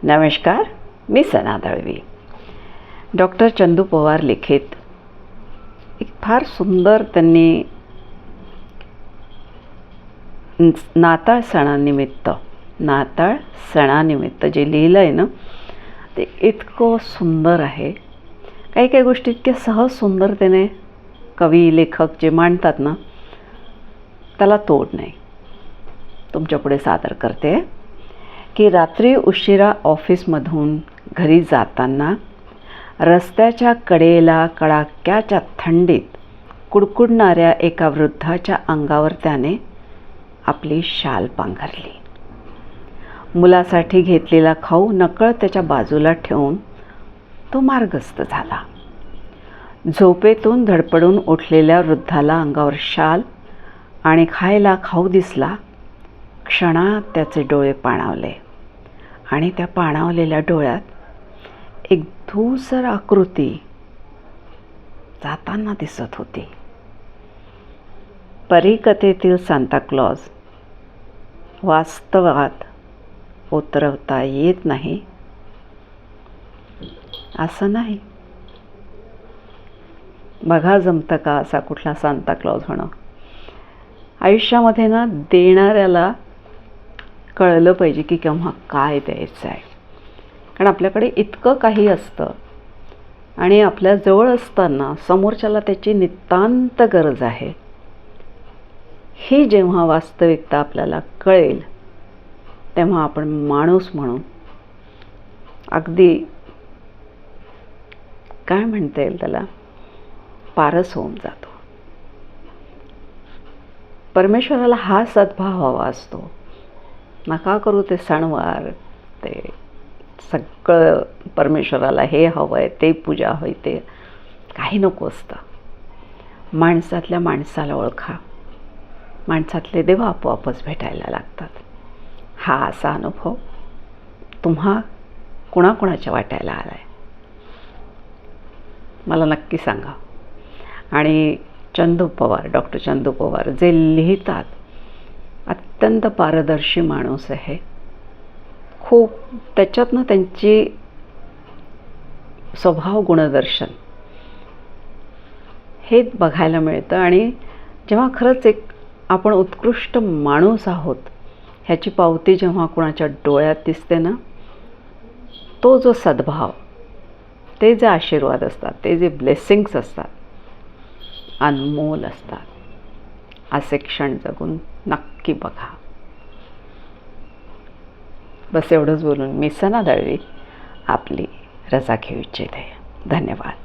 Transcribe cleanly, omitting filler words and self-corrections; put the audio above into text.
नमस्कार, मी सना दळवी. डॉक्टर चंदू पवार लिखित एक फार सुंदर त्यांनी नाताळ सणानिमित्त जे लिहिलं आहे ना, ते इतकं सुंदर आहे. काही काही गोष्टी इतक्या सहज सुंदरतेने कवी लेखक जे मांडतात ना, त्याला तोड नाही. तुमच्यापुढे सादर करते की रात्री उशिरा ऑफिसमधून घरी जाताना रस्त्याच्या कडेला कडाक्याच्या थंडीत कुडकुडणाऱ्या एका वृद्धाच्या अंगावर त्याने आपली शाल पांघरली. मुलासाठी घेतलेला खाऊ नकळत त्याच्या बाजूला ठेवून तो मार्गस्थ झाला. झोपेतून धडपडून उठलेल्या वृद्धाला अंगावर शाल आणि खायला खाऊ दिसला. क्षणात त्याचे डोळे पाणावले आणि त्या पाणावलेल्या डोळ्यात एक धूसर आकृती जाताना दिसत होती. परीकथेतील सांताक्लॉज वास्तवात उतरवता येत नाही असं नाही. बघा जमतं का असा कुठला सांताक्लॉज होणं. आयुष्यामध्ये ना देणाऱ्याला कळलं पाहिजे की केव्हा काय द्यायचं आहे. कारण आपल्याकडे इतकं काही असतं आणि आपल्या जवळ असताना समोरच्याला त्याची नितांत गरज आहे. ही जेव्हा वास्तविकता आपल्याला कळेल तेव्हा आपण माणूस म्हणून अगदी काय म्हणता येईल त्याला, पारस होऊन जातो. परमेश्वराला हा सद्भाव हवा असतो. नका करू ते सणवार, ते सगळं परमेश्वराला हे हवं आहे, ते पूजा हवी, ते काही नको असतं. माणसातल्या माणसाला ओळखा. माणसातले देव आपोआपच भेटायला लागतात. हा असा अनुभव तुम्हा कुणाकुणाच्या वाटायला आला आहे मला नक्की सांगा. आणि डॉक्टर चंदू पवार जे लिहितात, अत्यंत पारदर्शी माणूस आहे. खूप त्याच्यातनं त्यांची स्वभाव गुणदर्शन हे बघायला मिळतं. आणि जेव्हा खरंच एक आपण उत्कृष्ट माणूस आहोत ह्याची पावती जेव्हा कुणाच्या डोळ्यात दिसते ना, तो जो सद्भाव, ते जे आशीर्वाद असतात, ते जे ब्लेसिंग्स असतात, अनमोल असतात. असे क्षण जगून नक्की बघा. बस एवढंच बोलून मी सना दळवी आपली रजा घेऊ इच्छिते. धन्यवाद.